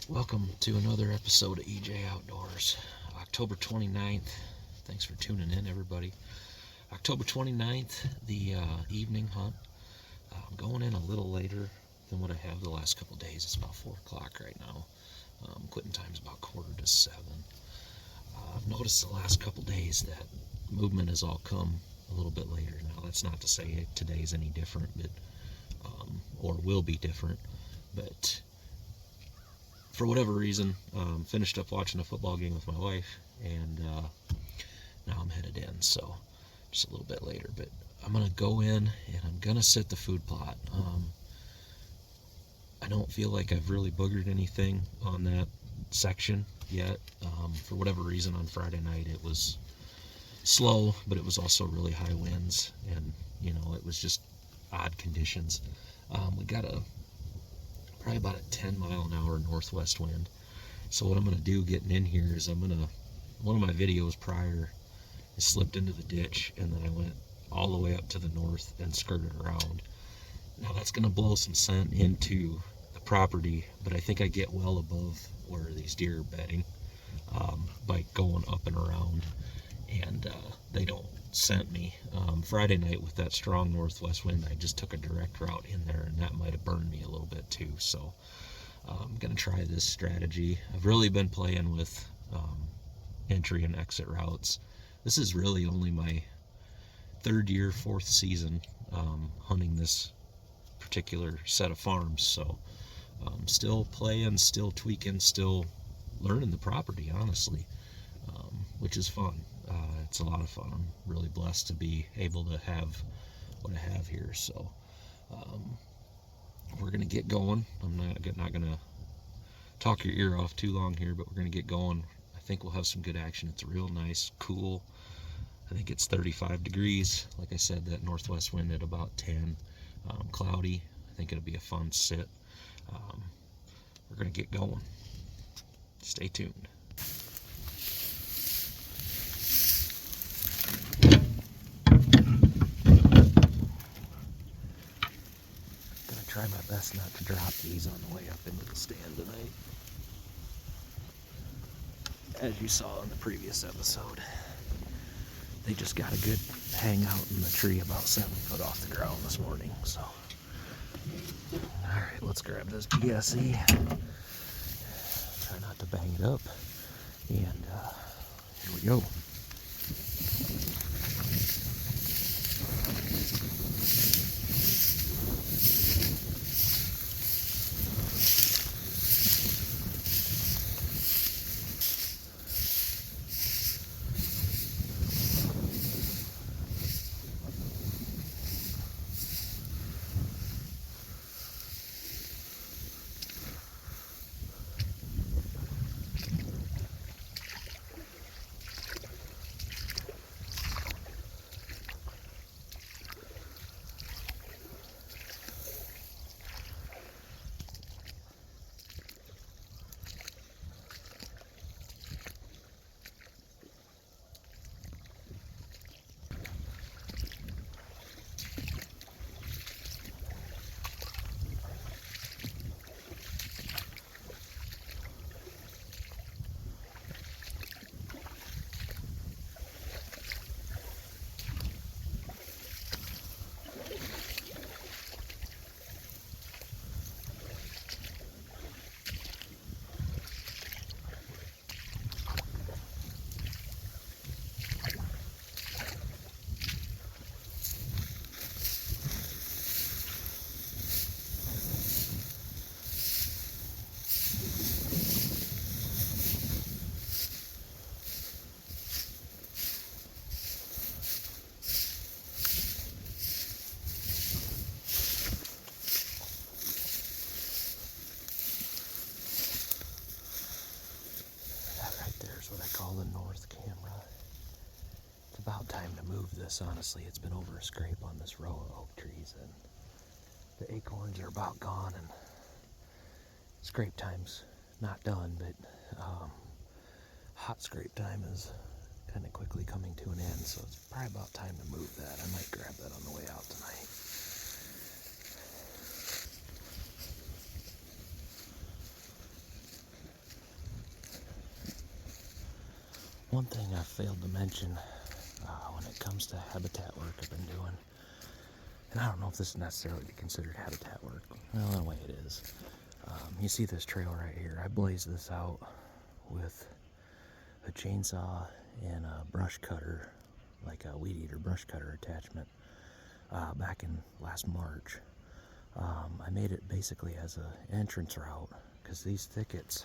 Welcome to another episode of EJ Outdoors. October 29th. Thanks for tuning in, everybody. October 29th, the evening hunt. I'm going in a little later than what I have the last couple days. It's about 4 o'clock right now. Quitting time's about 6:45. I've noticed the last couple days that movement has all come a little bit later. Now, that's not to say today's any different, but or will be different, but for whatever reason, finished up watching a football game with my wife, and now I'm headed in, so just a little bit later. But I'm going to go in, and I'm going to set the food plot. I don't feel like I've really boogered anything on that section yet. For whatever reason, on Friday night, it was slow, but it was also really high winds, and, it was just odd conditions. We got probably about a 10-mile-an-hour northwest wind. So what I'm going to do getting in here is one of my videos prior, I slipped into the ditch, and then I went all the way up to the north and skirted around. Now that's going to blow some scent into the property, but I think I get well above where these deer are bedding by going up and around, and they don't scent me. Friday night with that strong northwest wind, I just took a direct route in there, and that might have burned me a little bit too. So I'm going to try this strategy. I've really been playing with entry and exit routes. This is really only my third year, fourth season hunting this particular set of farms. So still playing, still tweaking, still learning the property, honestly, which is fun. It's a lot of fun. I'm really blessed to be able to have what I have here. So we're going to get going. I'm not going to talk your ear off too long here, but we're going to get going. I think we'll have some good action. It's real nice, cool. I think it's 35 degrees. Like I said, that northwest wind at about 10. Cloudy. I think it'll be a fun sit. We're going to get going. Stay tuned. Try my best not to drop these on the way up into the stand tonight. As you saw in the previous episode, they just got a good hangout in the tree about 7 foot off the ground this morning. So, alright, let's grab this PSE. Try not to bang it up. And here we go. What I call the north camera. It's about time to move this, honestly. It's been over a scrape on this row of oak trees, and the acorns are about gone, and scrape time's not done, but hot scrape time is kind of quickly coming to an end, so it's probably about time to move that. I might grab that on the way out tonight. One thing I failed to mention when it comes to habitat work I've been doing, and I don't know if this is necessarily considered habitat work. Well, in a way it is. You see this trail right here. I blazed this out with a chainsaw and a brush cutter, like a weed eater brush cutter attachment, back in last March. I made it basically as an entrance route because these thickets,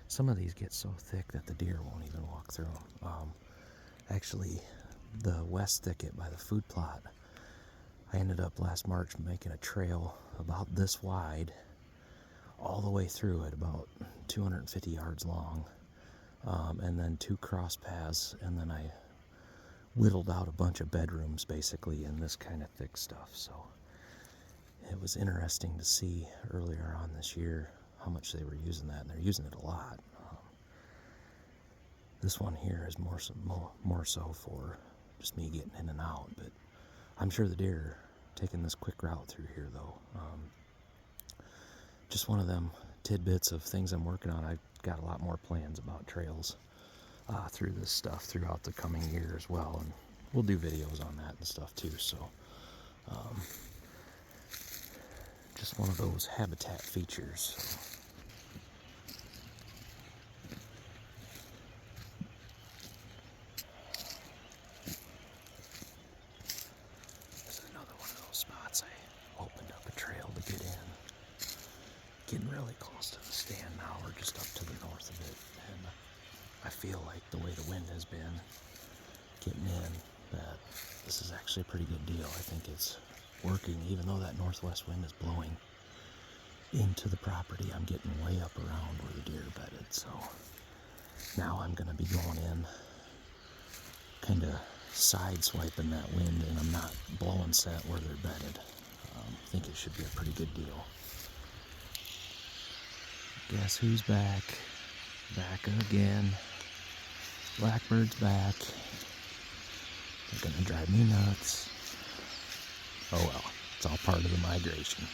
some of these get so thick that the deer won't even walk through them. Actually, the west thicket by the food plot, I ended up last March making a trail about this wide all the way through it, about 250 yards long, and then 2 cross paths, and then I whittled out a bunch of bedrooms basically in this kind of thick stuff. So it was interesting to see earlier on this year how much they were using that, and they're using it a lot. This one here is more so for just me getting in and out, but I'm sure the deer are taking this quick route through here though. Just one of them tidbits of things I'm working on. I've got a lot more plans about trails through this stuff throughout the coming year as well, and we'll do videos on that and stuff too. So just one of those habitat features. This is another one of those spots I opened up a trail to get in. Getting really close to the stand now. We're just up to the north of it, and I feel like the way the wind has been getting in, that this is actually a pretty good deal. I think it's working, even though that northwest wind is blowing into the property. I'm getting way up around where the deer are bedded, so now I'm going to be going in, kind of side swiping that wind, and I'm not blowing scent where they're bedded. I think it should be a pretty good deal. Guess who's back? Back again. Blackbird's back. They're gonna drive me nuts. Oh well, it's all part of the migration.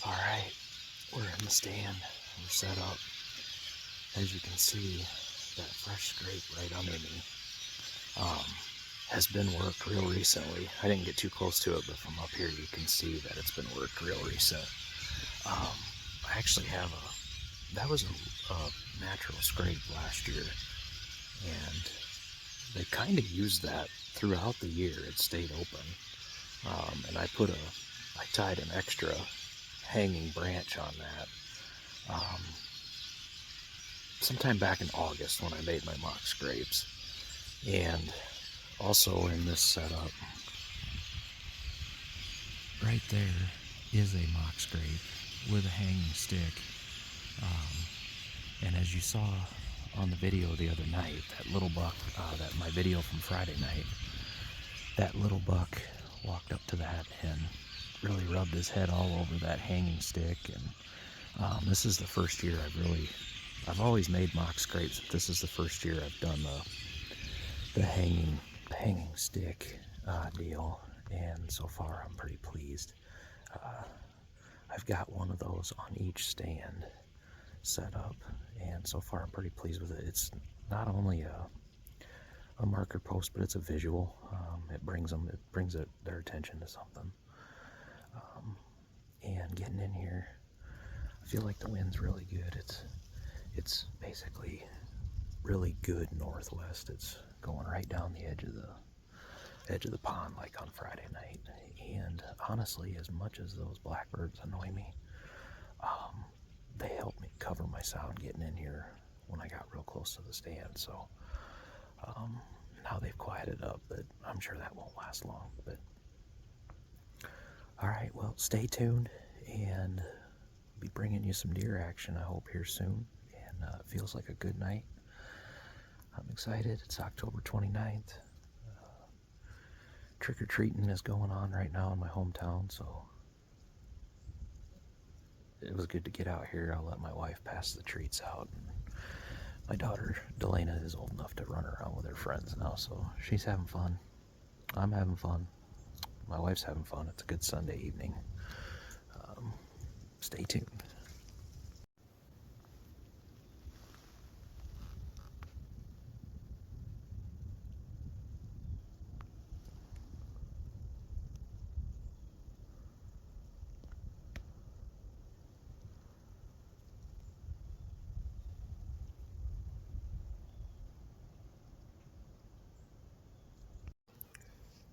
Alright, we're in the stand. We're set up. As you can see, that fresh scrape right under me has been worked real recently. I didn't get too close to it, but from up here you can see that it's been worked real recent. I actually have that was a natural scrape last year, and they kind of used that throughout the year. It stayed open, and I tied an extra hanging branch on that sometime back in August when I made my mock scrapes. And also in this setup right there is a mock scrape with a hanging stick, and as you saw on the video the other night, that little buck, that my video from Friday night, that little buck walked up to that and really rubbed his head all over that hanging stick. And this is the first year I've always made mock scrapes, but this is the first year I've done the hanging stick deal, and so far I'm pretty pleased. I've got one of those on each stand set up, and so far I'm pretty pleased with it. It's not only a marker post, but it's a visual. It brings their attention to something. And getting in here, I feel like the wind's really good. It's basically really good northwest. It's going right down the edge of the pond like on Friday night. And honestly, as much as those blackbirds annoy me, they help me cover my sound getting in here when I got real close to the stand. So now they've quieted up, but I'm sure that won't last long. But all right, well, stay tuned, and I'll be bringing you some deer action, I hope, here soon. And it feels like a good night. I'm excited. It's October 29th. Trick-or-treating is going on right now in my hometown, so it was good to get out here. I'll let my wife pass the treats out. My daughter, Delana, is old enough to run around with her friends now, so she's having fun. I'm having fun. My wife's having fun. It's a good Sunday evening. Stay tuned.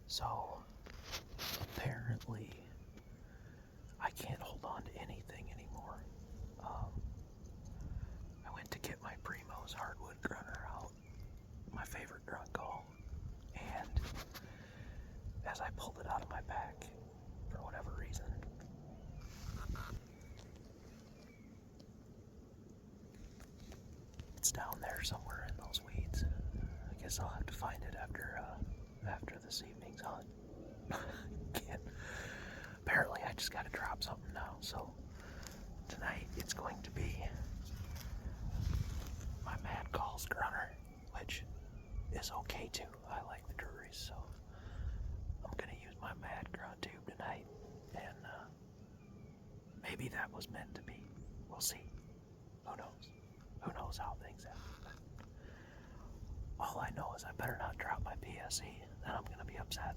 So, apparently, I can't hold on to anything anymore. I went to get my Primo's hardwood grunner out, my favorite grunt call, and as I pulled it out of my pack, for whatever reason, it's down there somewhere in those weeds. I guess I'll have to find it after this evening's hunt. Apparently I just gotta drop something now, so tonight it's going to be my Mad Calls grunner, which is okay too. I like the Drury's, so I'm gonna use my Mad Grunt tube tonight, and maybe that was meant to be. We'll see. Who knows? Who knows how things happen? All I know is I better not drop my PSE, then I'm gonna be upset.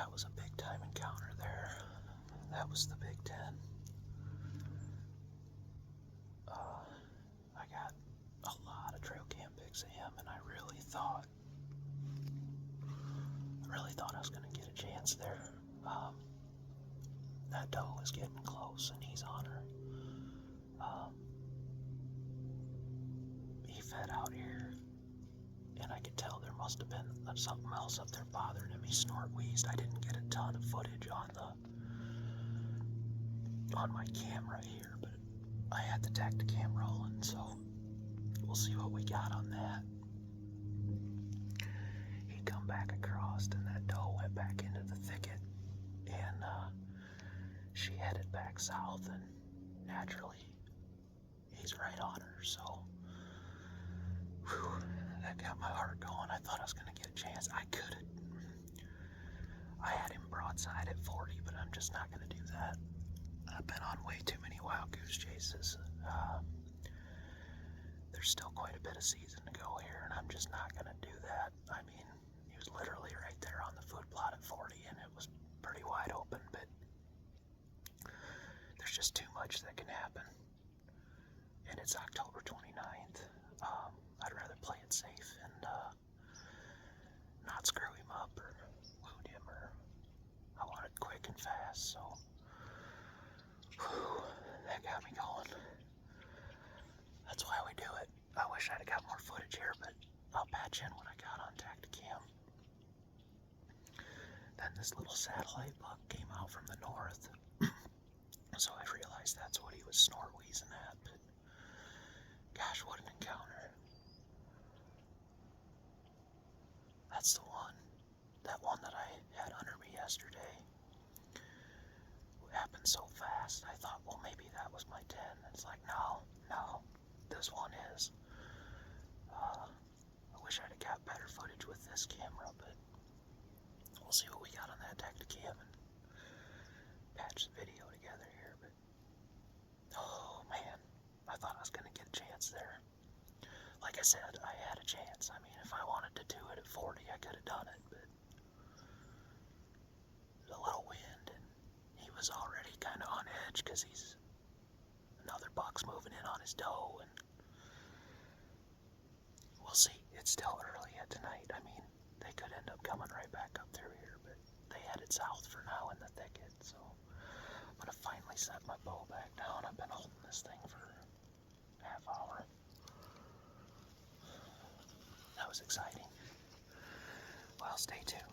that was a big time encounter there. That was the Big Ten. I got a lot of trail cam pics of him, and I really thought I was gonna get a chance there. That doe was getting close, and he's on her. He fed out here, and I could tell there must have been something else up there bothering him. He snort wheezed. I didn't get a ton of footage on my camera here, but I had the Tacticam rolling, so we'll see what we got on that. He come back across, and that doe went back into the thicket, and she headed back south, and naturally he's right on her, so whew, that got my heart going. I thought I was gonna get a chance. I had him broadside at 40, but I'm just not gonna do that. I've been on way too many wild goose chases. There's still quite a bit of season to go here, and I'm just not gonna do that. I mean, he was literally right there on the food plot at 40, and it was pretty wide open, but there's just too much that can happen. And it's October 29th. I'd rather play it safe and not screw him up or wound him, or I want it quick and fast, so whew, that got me going. That's why we do it. I wish I'd have got more footage here, but I'll patch in what I got on Tacticam. Then this little satellite buck came out from the north, so I realized that's what he was snort wheezing at, but gosh, what an encounter. That's the one. That one that I had under me yesterday. It happened so fast. I thought, well, maybe that was my 10. It's like, no, this one is. I wish I'd have got better footage with this camera, but we'll see what we got on that Tacticam and patch the video together here. But oh man, I thought I was gonna get a chance there. Like I said, I had a chance. I mean, if I wanted to do it at 40, I could have done it, but a little wind, and he was already kind of on edge because another buck's moving in on his doe, and we'll see. It's still early yet tonight. I mean, they could end up coming right back up through here, but they headed south for now in the thicket, so I'm gonna finally set my bow back down. I've been holding this thing for a half hour. That was exciting. Well, stay tuned.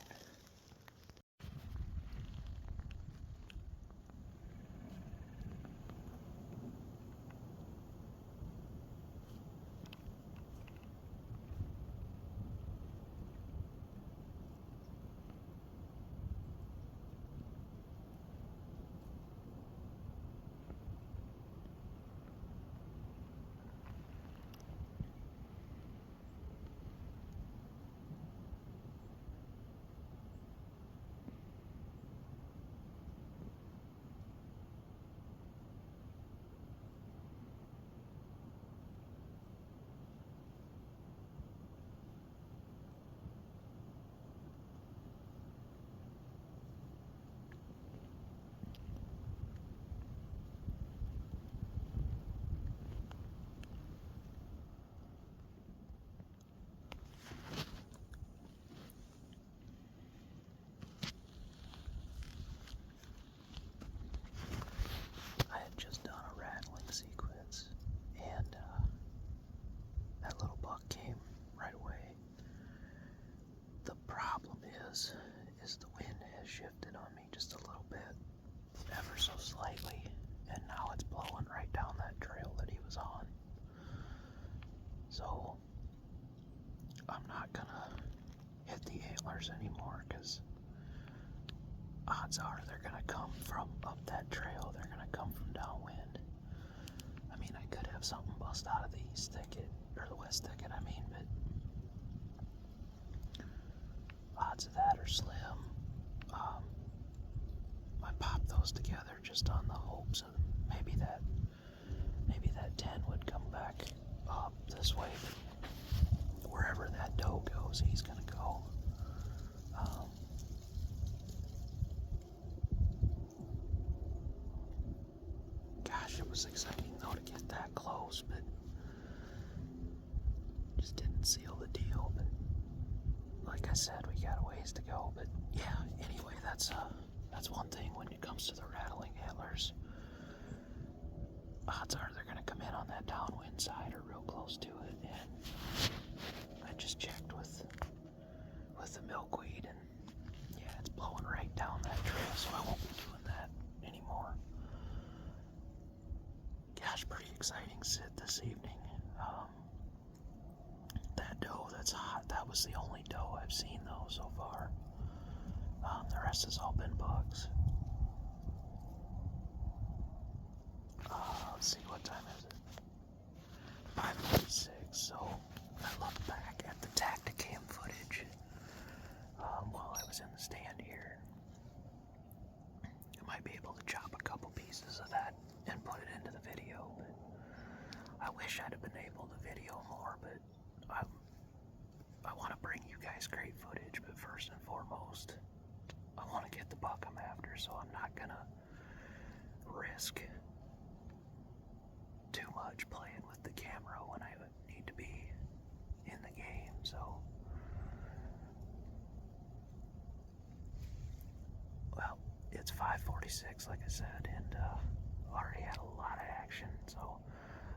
I had just done a rattling sequence, and that little buck came right away. The problem is the wind has shifted on me just a little bit, ever so slightly, and now it's blowing right down that trail that he was on. So I'm not gonna hit the antlers anymore, because odds are they're gonna come from up that trail. They're gonna come from downwind. I mean, I could have something bust out of the east thicket, or the west thicket, I mean, but odds of that are slim. I popped those together just on the hopes of maybe that 10 would come back up this way, but wherever that doe goes, he's gonna go. was exciting though to get that close, but just didn't seal the deal. But like I said, we got a ways to go. But yeah, anyway, that's one thing when it comes to the rattling antlers. Odds are they're gonna come in on that downwind side or real close to it. And I just checked with the milkweed, and yeah, it's blowing right down that trail, so I won't be doing that anymore. Gosh, pretty exciting sit this evening. That doe that's hot, that was the only doe I've seen though so far. The rest has all been bucks. Let's see, what time is it? 5:46. So I looked back at the Tacticam footage while I was in the stand here. I might be able to chop a couple pieces of that and put it into the video, but I wish I'd have been able to video more, but I want to bring you guys great footage, but first and foremost, I want to get the buck I'm after, so I'm not gonna risk too much playing with the camera when I need to be in the game. So, well, it's 5:46, like I said, and already had a lot of action, so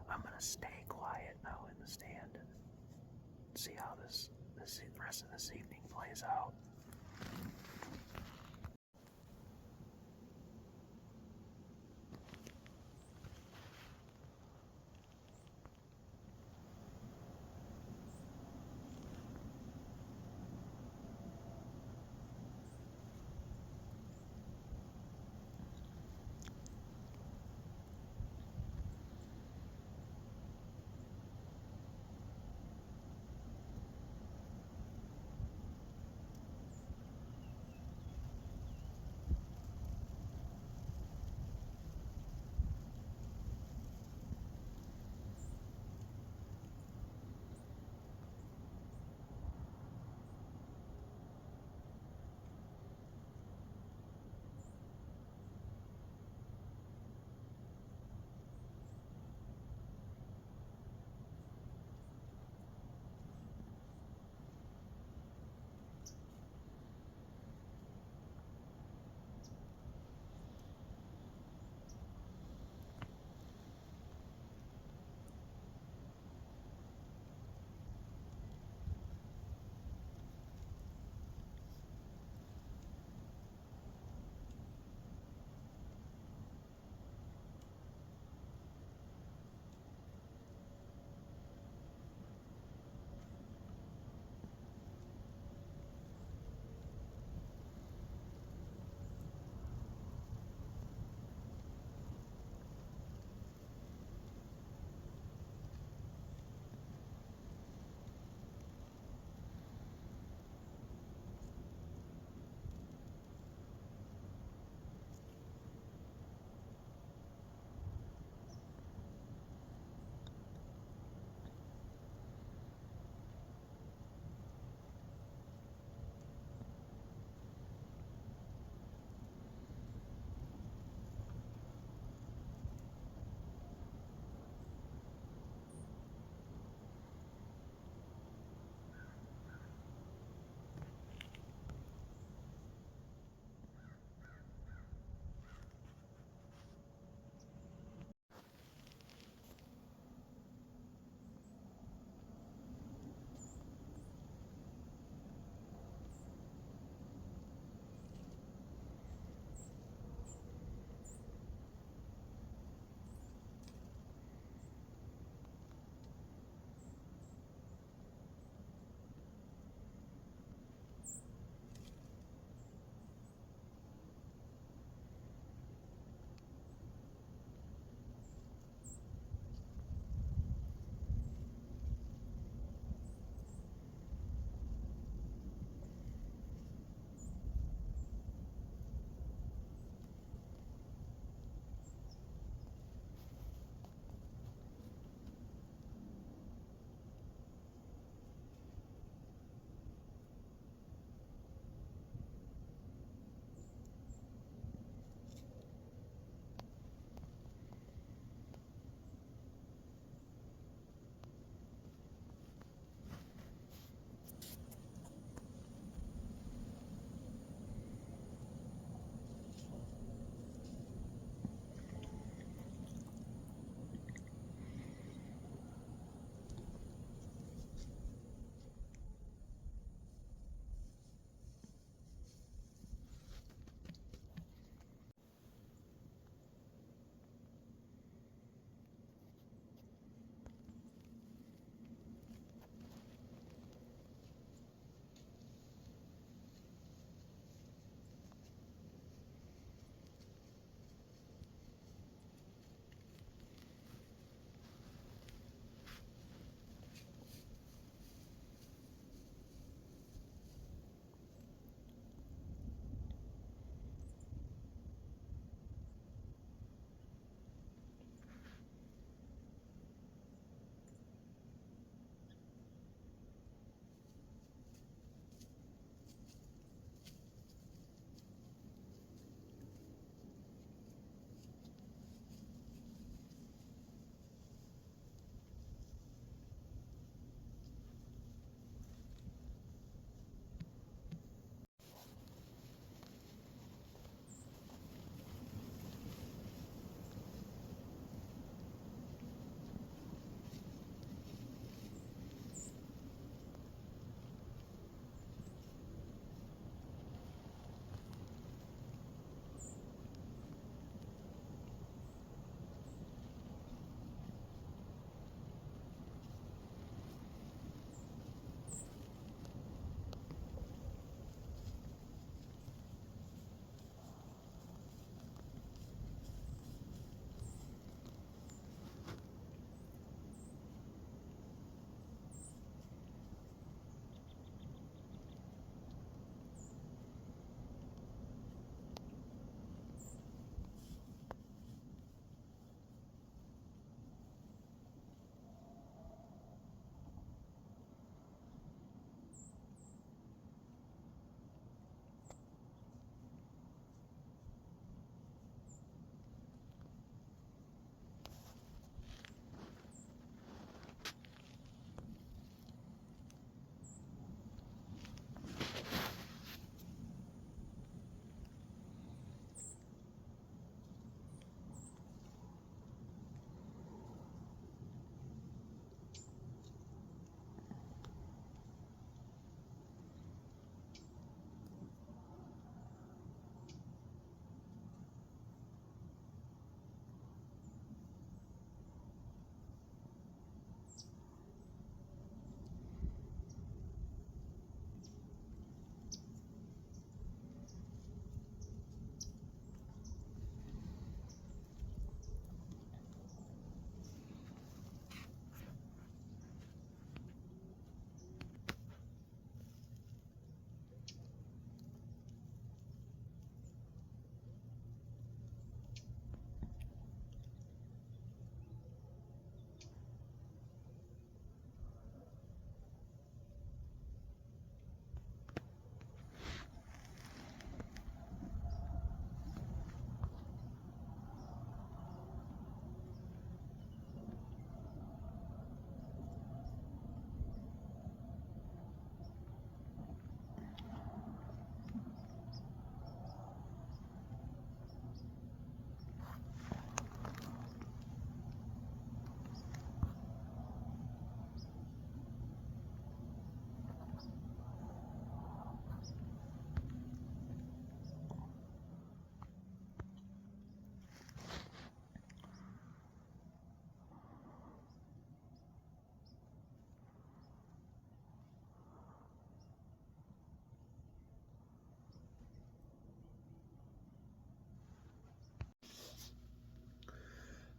I'm gonna stay quiet now in the stand and see how the rest of this evening plays out.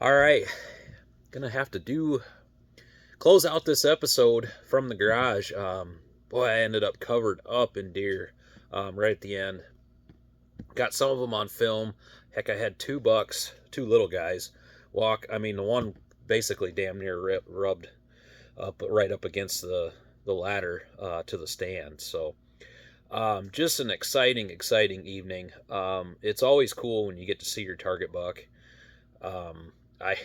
All right, gonna have to close out this episode from the garage. Boy, I ended up covered up in deer right at the end. Got some of them on film. Heck, I had 2 bucks, 2 little guys, walk. I mean, the one basically damn near rubbed up right up against the ladder to the stand. So just an exciting evening. It's always cool when you get to see your target buck. I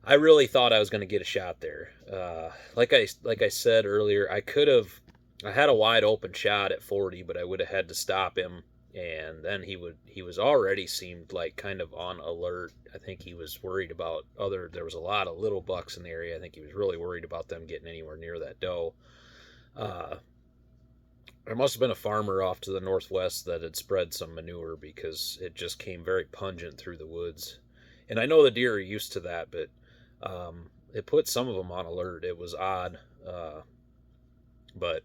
I really thought I was going to get a shot there. Like I said earlier, I had a wide open shot at 40, but I would have had to stop him, and then he was already seemed like kind of on alert. I think he was worried about there was a lot of little bucks in the area. I think he was really worried about them getting anywhere near that doe. There must have been a farmer off to the northwest that had spread some manure because it just came very pungent through the woods. And I know the deer are used to that, but it put some of them on alert. It was odd, but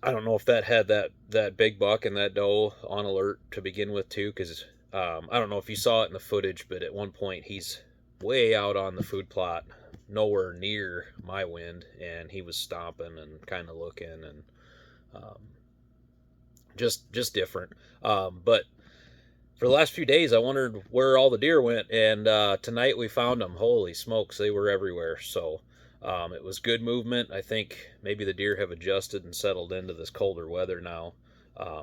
I don't know if that had that big buck and that doe on alert to begin with too, because I don't know if you saw it in the footage, but at one point he's way out on the food plot, nowhere near my wind, and he was stomping and kind of looking and just different. But for the last few days, I wondered where all the deer went, and tonight we found them. Holy smokes, they were everywhere. So it was good movement. I think maybe the deer have adjusted and settled into this colder weather now.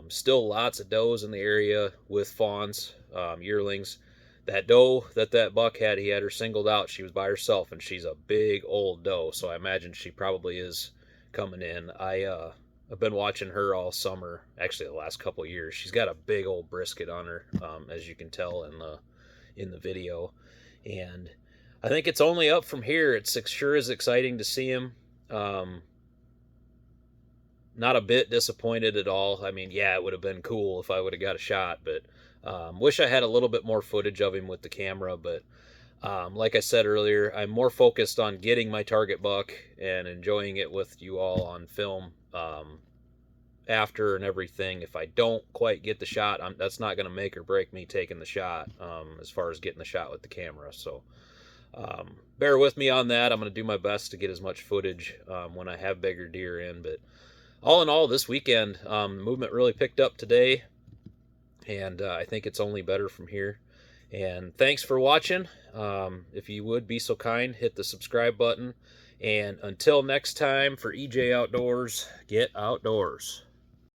Still lots of does in the area with fawns, yearlings. That doe that buck had, he had her singled out. She was by herself, and she's a big old doe, so I imagine she probably is coming in. I've been watching her all summer, actually the last couple of years. She's got a big old brisket on her, as you can tell in the video, and I think it's only up from here. It sure is exciting to see him. Not a bit disappointed at all. I mean, yeah, it would have been cool if I would have got a shot, but wish I had a little bit more footage of him with the camera. But like I said earlier, I'm more focused on getting my target buck and enjoying it with you all on film after and everything. If I don't quite get the shot, that's not going to make or break me taking the shot as far as getting the shot with the camera. So bear with me on that. I'm going to do my best to get as much footage when I have bigger deer in. But all in all, this weekend, movement really picked up today, and I think it's only better from here. And thanks for watching. If you would be so kind, hit the subscribe button. And until next time, for EJ Outdoors, get outdoors.